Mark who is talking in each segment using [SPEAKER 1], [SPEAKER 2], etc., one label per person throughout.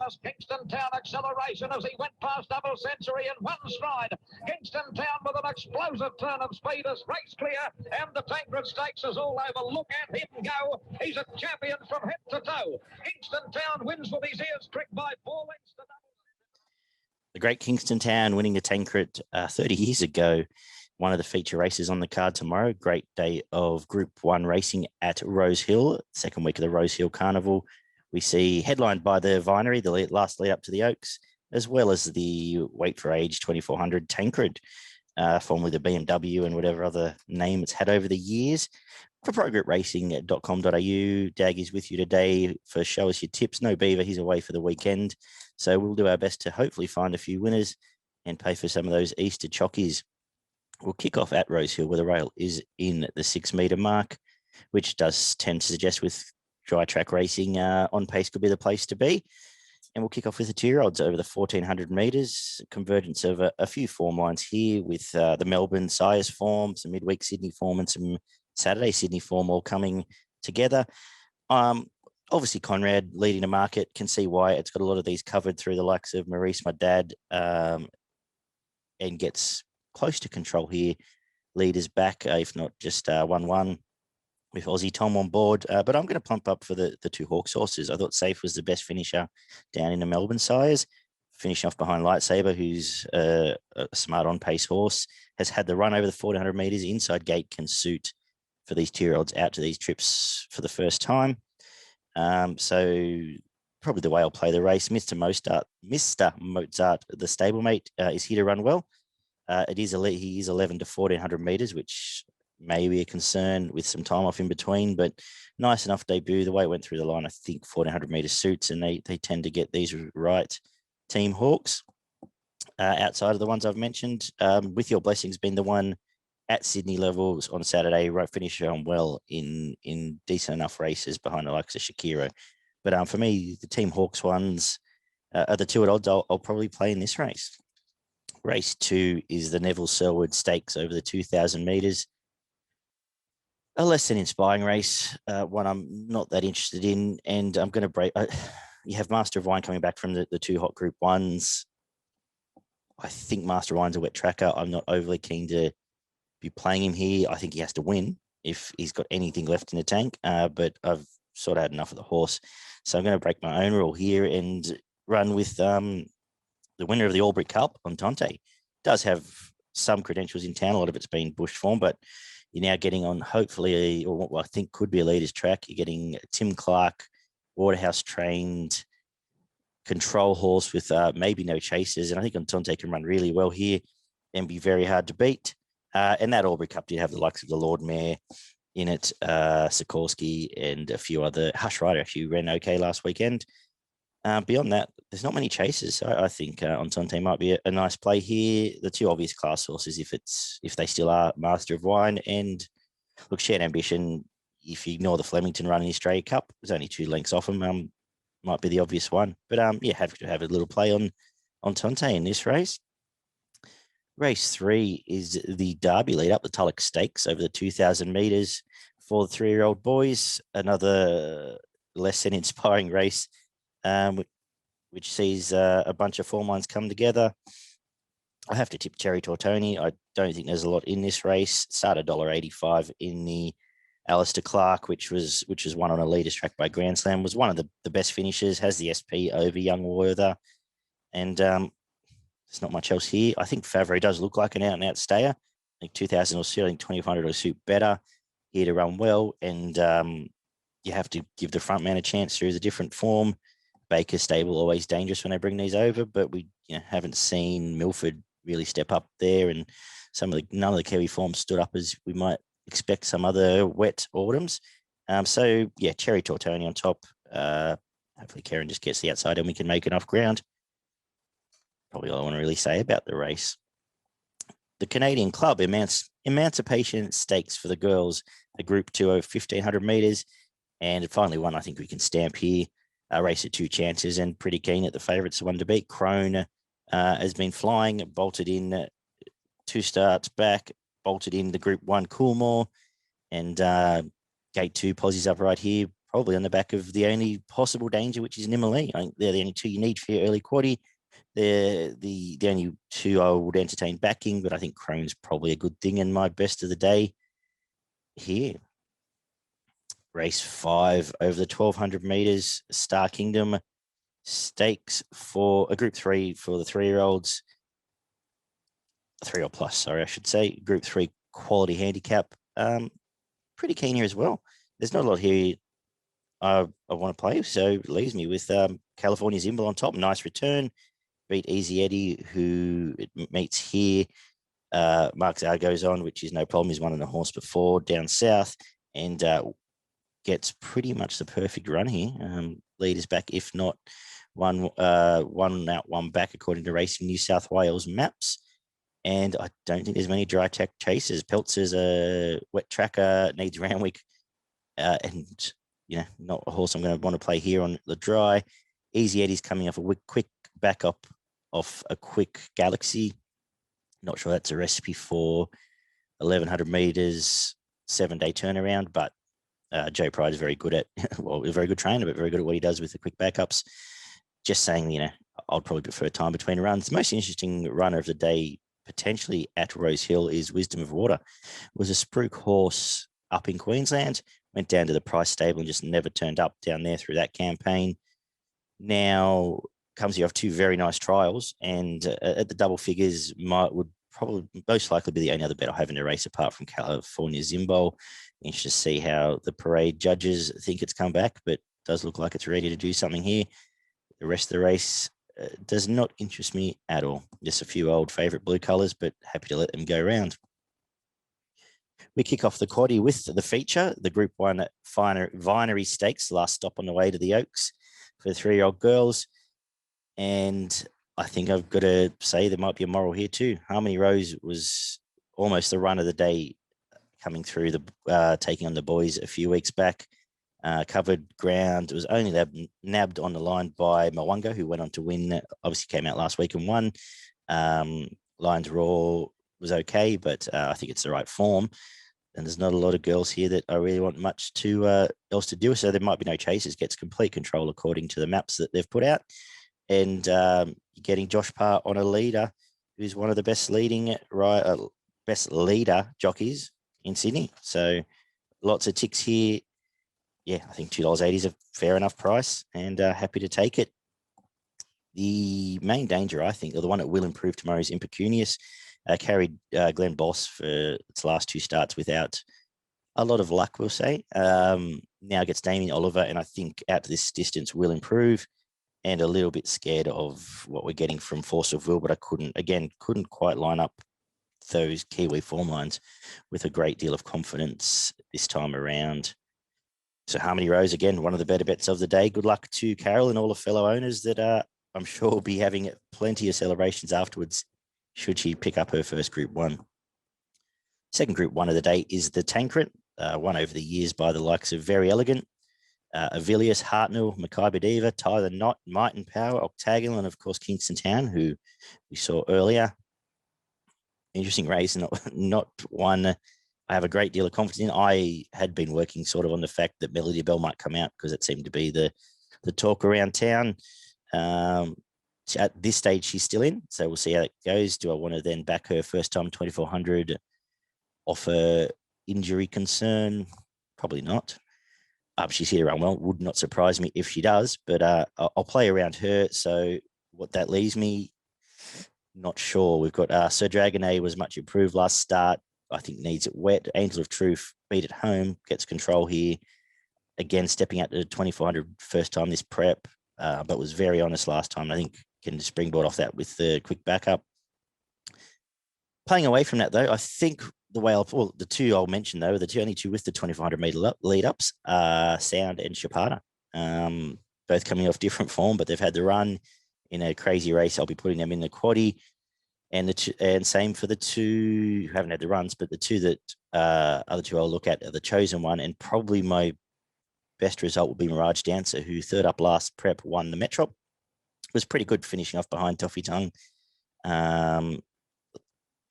[SPEAKER 1] famous Kingston Town acceleration as he went past Double Century in one stride. Kingston Town with an explosive turn of speed as race clear, and the Tancred Stakes is all over. Look at him go. He's a champion from head to toe. Kingston Town wins with his ears pricked by 4 lengths to Double.
[SPEAKER 2] The great Kingston Town winning the Tancred 30 years ago. One of the feature races on the card tomorrow. Great day of Group 1 racing at Rosehill, second week of the Rosehill Carnival. We see headlined by the Vinery, the last lead up to the Oaks, as well as the Weight for Age 2400 Tancred, formerly the BMW and whatever other name it's had over the years. For progretracing.com.au, Dag is with you today for Show Us Your Tips. No Beaver, he's away for the weekend. So we'll do our best to hopefully find a few winners and pay for some of those Easter chockies. We'll kick off at Rosehill where the rail is in the 6 metre mark, which does tend to suggest with dry track racing on pace could be the place to be. And we'll kick off with the 2-year-olds over the 1400 metres. Convergence of a few form lines here with the Melbourne Sires form, some midweek Sydney form and some Saturday Sydney form all coming together. Obviously, Conrad leading the market, can see why. It's got a lot of these covered through the likes of Maurice, my dad, and gets close to control here. Leaders back, if not just 1-1 with Aussie Tom on board. But I'm going to plump up for the 2 Hawks horses. I thought Safe was the best finisher down in the Melbourne Sires. Finishing off behind Lightsaber, who's a smart on-pace horse, has had the run over the 1400 metres. Inside gate can suit for these 2-year-olds out to these trips for the first time. So probably the way I'll play the race. Mr. Mozart, the stablemate, is here to run well. He is 11 to 1400 metres, which may be a concern with some time off in between, but nice enough debut. The way it went through the line, I think 1400 metres suits, and they tend to get these right. Team Hawks, outside of the ones I've mentioned, With Your Blessings being the one at Sydney levels on Saturday, right, finished on well in decent enough races behind the likes of Shakira. But for me, the Team Hawks ones are the 2 at odds I'll probably play in this race. Race 2 is the Neville Selwood Stakes over the 2,000 metres. A less than inspiring race, one I'm not that interested in, and I'm going to break. You have Master of Wine coming back from the 2 hot Group 1s. I think Master of Wine's a wet tracker. I'm not overly keen to be playing him here. I think he has to win if he's got anything left in the tank, but I've sort of had enough of the horse. So I'm going to break my own rule here and run with the winner of the Albury Cup on Tonte. Does have some credentials in town. A lot of it's been bush form, but you're now getting on hopefully, or what I think could be a leader's track. You're getting Tim Clark, Waterhouse trained control horse with maybe no chasers. And I think Tonte can run really well here and be very hard to beat. And that Albury Cup did have the likes of the Lord Mayor in it, Sikorsky and a few other. Hush Rider actually ran okay last weekend. Beyond that, there's not many chasers. So I think Entente might be a nice play here. The 2 obvious class horses, if they still are, Master of Wine and look, Shared Ambition. If you ignore the Flemington run in the Australia Cup, there's only 2 lengths off him. Might be the obvious one, but have to have a little play on Tonte in this race. Race 3 is the Derby lead up, the Tulloch Stakes over the 2,000 metres for the 3-year-old boys. Another less than inspiring race, which sees a bunch of form lines come together. I have to tip Cherry Tortoni. I don't think there's a lot in this race. Started $1.85 in the Alistair Clark, which was won on a leader's track by Grand Slam, was one of the best finishes, has the SP over Young Werther. And there's not much else here. I think Favre does look like an out-and-out stayer. I think 2,000 will suit, I think 2,500 will suit better. Here to run well, and you have to give the front man a chance through the different form. Baker stable always dangerous when they bring these over, but we haven't seen Milford really step up there, and none of the Kiwi forms stood up as we might expect some other wet autumns. So Cherry Tortoni on top. Hopefully Karen just gets the outside and we can make enough ground. Probably all I want to really say about the race. The Canadian Club Emancipation Stakes for the girls, a Group 2 over 1,500 metres, and finally one I think we can stamp here. A race at 2 chances and pretty keen at the favourites, one to beat. Krone has been flying, bolted in 2 starts back, bolted in the Group 1 Coolmore, and Gate 2 Posies up right here. probably on the back of the only possible danger, which is Nimali. I think they're the only two you need for your early quaddie. They're the only two I would entertain backing, but I think Krone's probably a good thing in my best of the day here. Race 5 over the 1,200 meters, Star Kingdom Stakes for a Group 3 for the 3-year-olds. 3 or plus, sorry, I should say. Group 3 quality handicap. Pretty keen here as well. There's not a lot here I want to play, so it leaves me with California Zimbal on top. Nice return. Beat Easy Eddie, who it meets here. Mark goes on, which is no problem. He's won on a horse before down south, and gets pretty much the perfect run here. Leaders back, if not one out, one back, according to Racing New South Wales maps. And I don't think there's many dry track chasers. Peltzer's a wet tracker, needs Randwick, and not a horse I'm going to want to play here on the dry. Easy Eddie's coming off a quick backup off a quick Galaxy. Not sure that's a recipe for 1,100 meters, 7-day turnaround, but Joe Pride is very good at, well, a very good trainer, but very good at what he does with the quick backups. Just saying, I'd probably prefer time between runs. The most interesting runner of the day, potentially at Rosehill, is Wisdom of Water. It was a spruik horse up in Queensland, went down to the Price stable and just never turned up down there through that campaign. Now comes here off 2 very nice trials, and at the double figures would probably most likely be the only other bet I have in the race apart from California Zimbal. Interested to see how the parade judges think it's come back, but does look like it's ready to do something here. The rest of the race does not interest me at all. Just a few old favourite blue colours, but happy to let them go round. We kick off the quaddie with the feature, the Group 1 Vinery Stakes, last stop on the way to the Oaks for the 3-year-old girls. And I think I've got to say there might be a moral here too. Harmony Rose was almost the run of the day coming through taking on the boys a few weeks back. Covered ground. It was only nabbed on the line by Mwanga, who went on to win. Obviously came out last week and won. Lions Raw was okay, but I think it's the right form. And there's not a lot of girls here that I really want much else to do. So there might be no chasers. Gets complete control according to the maps that they've put out. And getting Josh Parr on a leader, who's one of the best leader jockeys in Sydney. So lots of ticks here. Yeah, I think $2.80 is a fair enough price, and happy to take it. The main danger, I think, or the one that will improve tomorrow, is Impecunious. Carried Glenn Boss for its last 2 starts without a lot of luck, we'll say. Now gets Damien Oliver, and I think out to this distance will improve. And a little bit scared of what we're getting from Force of Will, but I couldn't quite line up those Kiwi form lines with a great deal of confidence this time around. So Harmony Rose, again, one of the better bets of the day. Good luck to Carol and all the fellow owners that I'm sure will be having plenty of celebrations afterwards should she pick up her first Group 1. Second Group 1 of the day is the Tancred, won over the years by the likes of Very Elegant, Avilius, Hartnell, Mackay Bediva, Tyler Knott, Might and Power, Octagonal, and of course Kingston Town, who we saw earlier. Interesting race, not one I have a great deal of confidence in. I had been working sort of on the fact that Melody Bell might come out because it seemed to be the talk around town. At this stage, she's still in, so we'll see how it goes. Do I want to then back her first time 2,400 off a injury concern? Probably not. She's here to run well. Would not surprise me if she does, but I'll play around her. So what that leaves me, not sure. We've got Sir Dragonet was much improved last start. I think needs it wet. Angel of Truth beat at home, gets control here. Again, stepping out to 2,400 first time this prep, but was very honest last time. I think can springboard off that with the quick backup. Playing away from that, though, I think the 2 I'll mention, though, the only 2 with the 2,400 meter lead-ups are Sound and Chapada. Both coming off different form, but they've had the run in a crazy race. I'll be putting them in the quaddie. And same for the 2 who haven't had the runs, but the 2 that other 2 I'll look at are the chosen one. And probably my best result will be Mirage Dancer, who third up last prep won the Metro. Was pretty good finishing off behind Toffee Tongue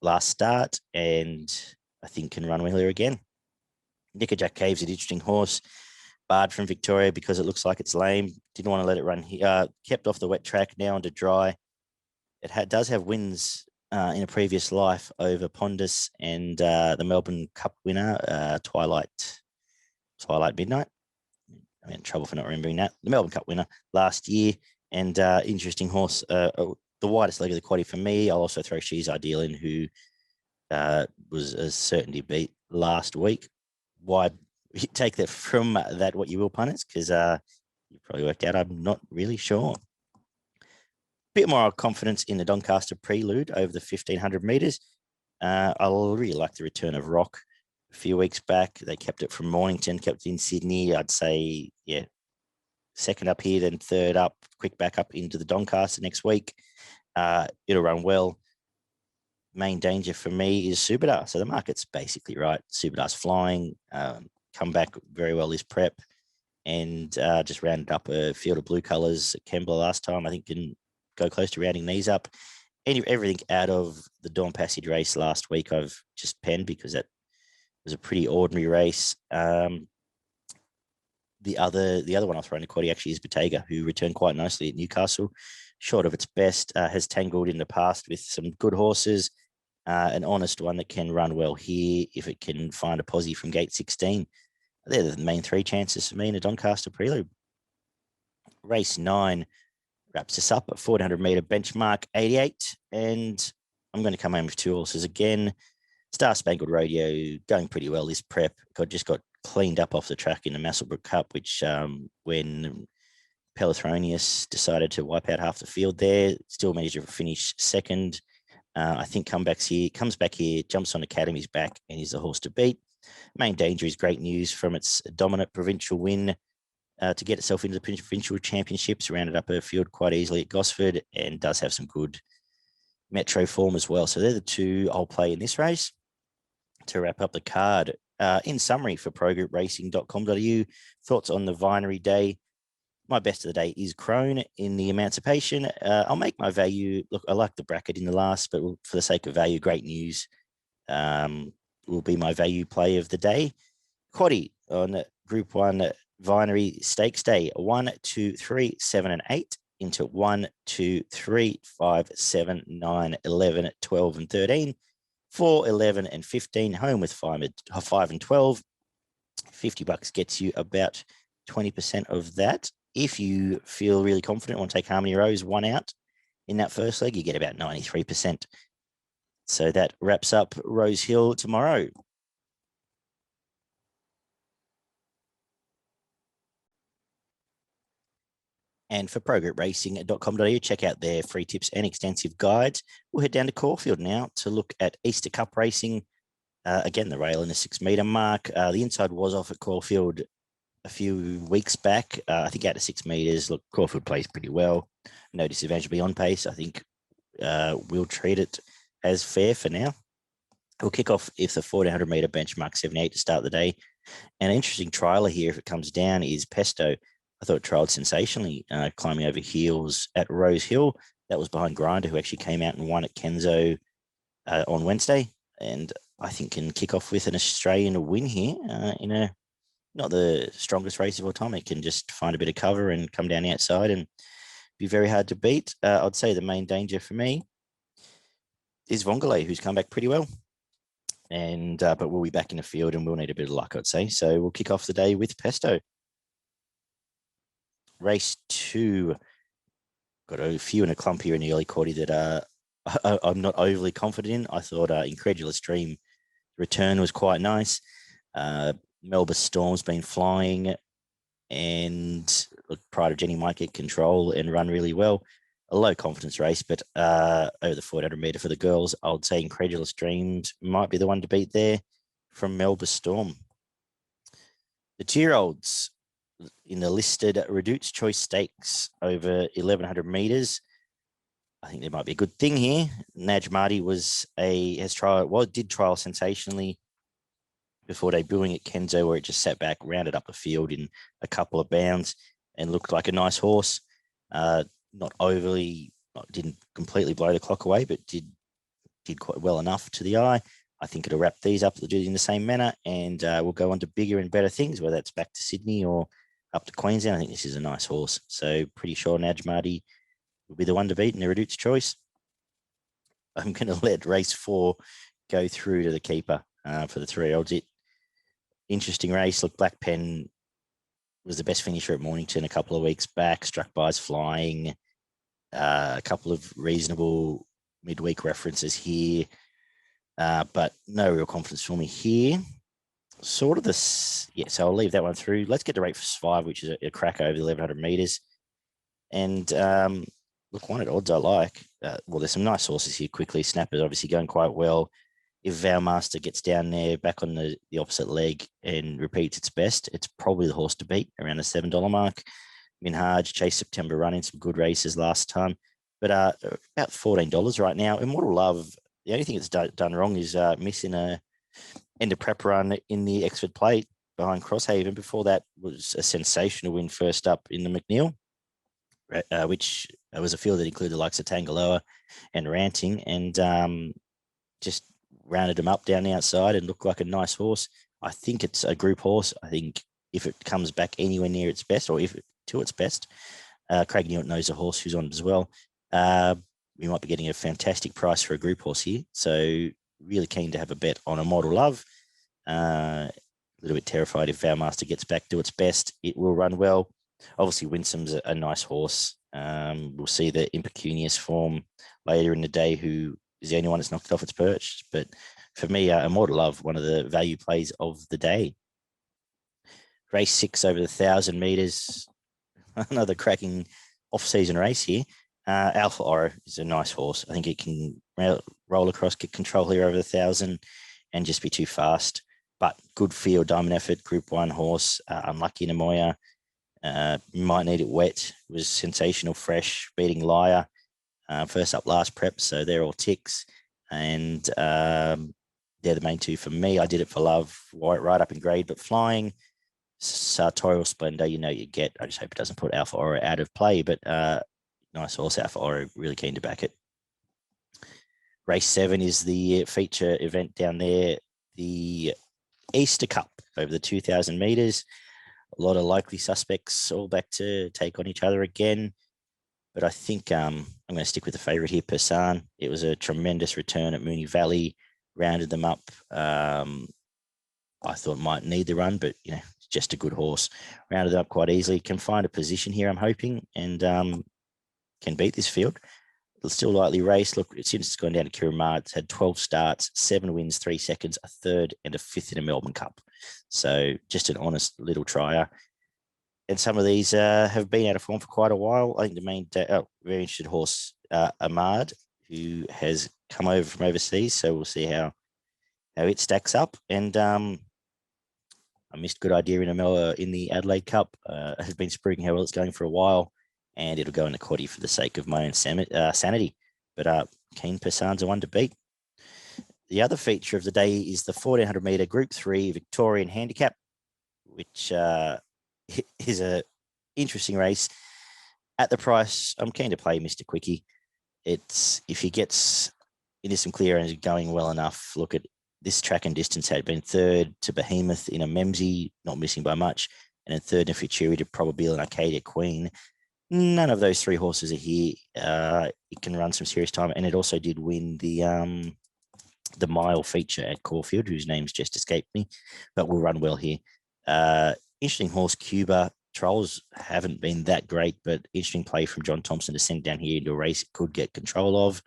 [SPEAKER 2] last start, and I think can run well here again. Nickerjack Cave's an interesting horse, barred from Victoria because it looks like it's lame. Didn't want to let it run here. Kept off the wet track, now onto dry. It does have wins in a previous life over Pondus and the Melbourne Cup winner, Twilight Midnight. I'm in trouble for not remembering that. The Melbourne Cup winner last year, and interesting horse. The widest leg of the quaddy for me. I'll also throw She's Ideal in, who was a certainty beat last week. Why take that from that what you will, punters? Because you probably worked out I'm not really sure. Bit more confidence in the Doncaster Prelude over the 1,500 metres. I really like the return of Rock. A few weeks back, they kept it from Mornington, kept it in Sydney. I'd say, yeah, second up here, then third up, quick back up into the Doncaster next week. It'll run well. Main danger for me is Subadar. So the market's basically right. Subadar's flying, come back very well this prep, and just rounded up a field of blue colours at Kembla last time. I think can go close to rounding these up. Everything out of the Dawn Passage race last week I've just penned because that was a pretty ordinary race. The other one I'll throw in the quaddy actually is Bottega, who returned quite nicely at Newcastle. Short of its best, has tangled in the past with some good horses. An honest one that can run well here if it can find a posse from gate 16. They're the main three chances for me in a Doncaster Prelude. Race 9 wraps us up at 400-metre benchmark 88, and I'm going to come home with two horses again. Star Spangled Rodeo going pretty well this prep. Just got cleaned up off the track in the Masselbrook Cup, which when Pelothronius decided to wipe out half the field there, still managed to finish second. I think comes back here, jumps on Academy's back, and is the horse to beat. Main danger is Great News from its dominant provincial win to get itself into the provincial championships, rounded up her field quite easily at Gosford, and does have some good metro form as well. So they're the two I'll play in this race. To wrap up the card, in summary for progroupracing.com.au, thoughts on the Vinery day. My best of the day is Krone in the Emancipation. I'll make my value. Look, I like the bracket in the last, but for the sake of value, Great News will be my value play of the day. Quaddy on Group 1 Vinery Stakes Day, 1, 2, 3, 7, and 8 into 1, 2, 3, 5, 7, 9, 11, 12, and 13. 4, 11, and 15, home with 5 and 12. $50 gets you about 20% of that. If you feel really confident, want to take Harmony Rose 1 out in that first leg, you get about 93%. So that wraps up Rosehill tomorrow. And for progroupracing.com.au, check out their free tips and extensive guides. We'll head down to Caulfield now to look at Easter Cup racing. Again, the rail in the 6 metre mark. The inside was off at Caulfield a few weeks back. I think out to 6 metres. Look, Caulfield plays pretty well. No disadvantage to be on pace. I think we'll treat it as fair for now. We'll kick off if the 1,400-metre benchmark 78 to start the day. And an interesting trialer here, if it comes down, is Pesto. I thought it trialled sensationally, climbing over heels at Rosehill. That was behind Grinder, who actually came out and won at Kenzo on Wednesday. And I think can kick off with an Australian win here in a not the strongest race of all time. It can just find a bit of cover and come down the outside and be very hard to beat. I'd say the main danger for me is Vongole, who's come back pretty well. And but we'll be back in the field and we'll need a bit of luck, I'd say. So we'll kick off the day with Pesto. Race 2. Got a few in a clump here in the early quaddy that I'm not overly confident in. I thought Incredulous Dream return was quite nice. Melba Storm's been flying, and look, Pride of Jenny might get control and run really well. A low confidence race, but over the 400 metre for the girls, I would say Incredulous Dreams might be the one to beat there from Melba Storm. The 2-year-olds in the listed Redute's Choice Stakes over 1,100 metres. I think there might be a good thing here. Naj Marty did trial sensationally before debuting at Kenzo, where it just sat back, rounded up the field in a couple of bounds and looked like a nice horse. Didn't completely blow the clock away, but did quite well enough to the eye. I think it'll wrap these up in the same manner, and we'll go on to bigger and better things, whether that's back to Sydney or up to Queensland. I think this is a nice horse. So pretty sure Najmati will be the one to beat in the Redute's choice. I'm going to let race 4 go through to the keeper for the 3-year-olds. Interesting race. Look, Black Pen was the best finisher at Mornington a couple of weeks back. Struck By's Flying. A couple of reasonable midweek references here. But no real confidence for me here. Sort of this, yeah, so I'll leave that one through. Let's get to race 5, which is a cracker over the 1,100 metres. And look, one at odds I like. Well, there's some nice horses here quickly. Snapper's obviously going quite well. If Vowmaster gets down there back on the opposite leg and repeats its best, it's probably the horse to beat around the $7 mark. Minhaj, Chase September running some good races last time, but about $14 right now. Immortal Love, the only thing it's done wrong is missing a end of prep run in the Exford Plate behind Crosshaven. Before that was a sensational win first up in the McNeil, which was a field that included the likes of Tangaloa and Ranting, and just rounded him up down the outside and looked like a nice horse. I think it's a group horse. I think if it comes back anywhere near its best, or if it to its best, Craig Newitt knows a horse who's on as well. We might be getting a fantastic price for a group horse here. So really keen to have a bet on Immortal Love. A little bit terrified if Vowmaster gets back to its best. It will run well. Obviously, Winsome's a nice horse. We'll see the Impecunious form later in the day, who is the only one that's knocked off its perch. But for me, Immortal Love, one of the value plays of the day. Race 6 over the 1,000 metres. Another cracking off-season race here. Alpha Oro is a nice horse. I think it can roll across, get control here over the 1,000 and just be too fast. But good field, diamond effort, Group 1 horse. Unlucky in Amoya. Might need it wet. Was sensational fresh, beating Liar. First up last prep, so they're all ticks. And they're the main two for me. I did it for love, right up in grade, but flying. Sartorial Splendor, you know you get. I just hope it doesn't put Alpha Oro out of play, but nice horse, Alpha Oro, really keen to back it. Race 7 is the feature event down there, the Easter Cup over the 2,000 metres. A lot of likely suspects all back to take on each other again. But I think I'm going to stick with the favourite here, Persan. It was a tremendous return at Moonee Valley, rounded them up. I thought might need the run, but, you know, it's just a good horse. Rounded them up quite easily. Can find a position here, I'm hoping, and can beat this field. It'll still lightly race. Look, since it's gone down to Ciaron Maher, it's had 12 starts, 7 wins, 3 seconds, a 3rd and a 5th in a Melbourne Cup. So just an honest little trier. And some of these have been out of form for quite a while. I think the main, very interested horse, Ahmad, who has come over from overseas. So we'll see how it stacks up. And I missed Good Idea in the Adelaide Cup. Has been spruiking how well it's going for a while, and it'll go in the quaddie for the sake of my own sanity. But keen Persan's a one to beat. The other feature of the day is the 1,400 metre Group 3 Victorian Handicap, which is a interesting race. At the price, I'm keen to play Mr. Quickie. It's if he gets into some clear and is going well enough. Look at this track and distance had been 3rd to Behemoth in a Memsey, not missing by much, and then 3rd in Futuri to Probabile and Arcadia Queen. None of those 3 horses are here. It can run some serious time, and it also did win the mile feature at Caulfield, whose name's just escaped me, but will run well here. Interesting horse, Cuba. Trolls haven't been that great, but interesting play from John Thompson to send down here into a race it could get control of.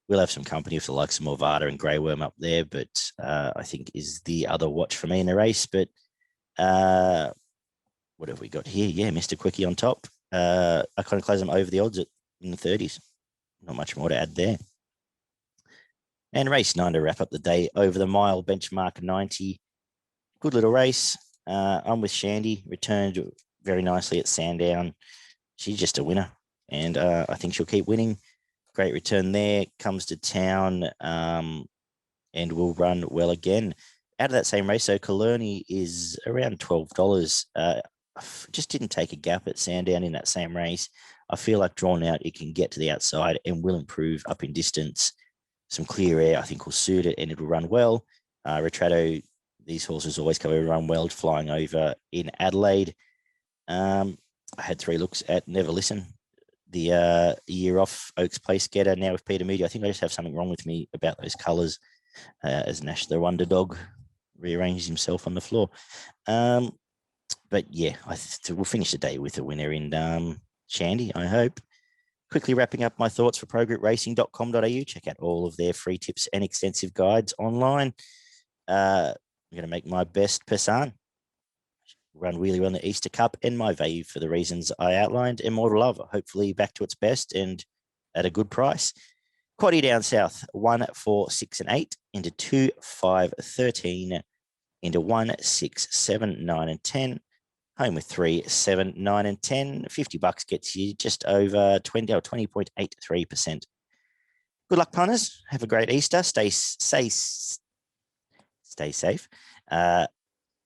[SPEAKER 2] We'll have some company with the likes of Morvada and Grey Worm up there, but I think is the other watch for me in the race. But what have we got here? Yeah, Mr. Quickie on top. Iconoclasm over the odds in the 30s. Not much more to add there. And race 9 to wrap up the day over the mile, benchmark 90. Good little race. I'm with Shandy, returned very nicely at Sandown. She's just a winner, and I think she'll keep winning. Great return there, comes to town and will run well again. Out of that same race, so Colony is around $12. Just didn't take a gap at Sandown in that same race. I feel like drawn out, it can get to the outside and will improve up in distance. Some clear air, I think, will suit it, and it'll run well. Retrato, these horses always come over run well, flying over in Adelaide. I had 3 looks at Never Listen, the year off Oaks Place getter, now with Peter Moody. I think I just have something wrong with me about those colours as Nash, the underdog, rearranges himself on the floor. But yeah, we'll finish the day with a winner in Shandy, I hope. Quickly wrapping up my thoughts for progroupracing.com.au. Check out all of their free tips and extensive guides online. I'm going to make my best Persan run really well in the Easter Cup, and my value for the reasons I outlined, Immortal Love, hopefully back to its best and at a good price. Quaddy down south, 1, 4, 6, and 8 into 2, 5, 13 into 1, 6, 7, 9, and 10. Home with 3, 7, 9, and 10. $50 gets you just over 20 or 20.83%. Good luck, punters. Have a great Easter. Stay safe.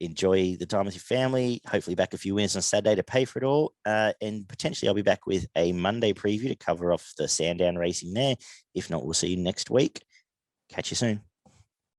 [SPEAKER 2] Enjoy the time with your family. Hopefully back a few winners on Saturday to pay for it all. And potentially I'll be back with a Monday preview to cover off the Sandown racing there. If not, we'll see you next week. Catch you soon.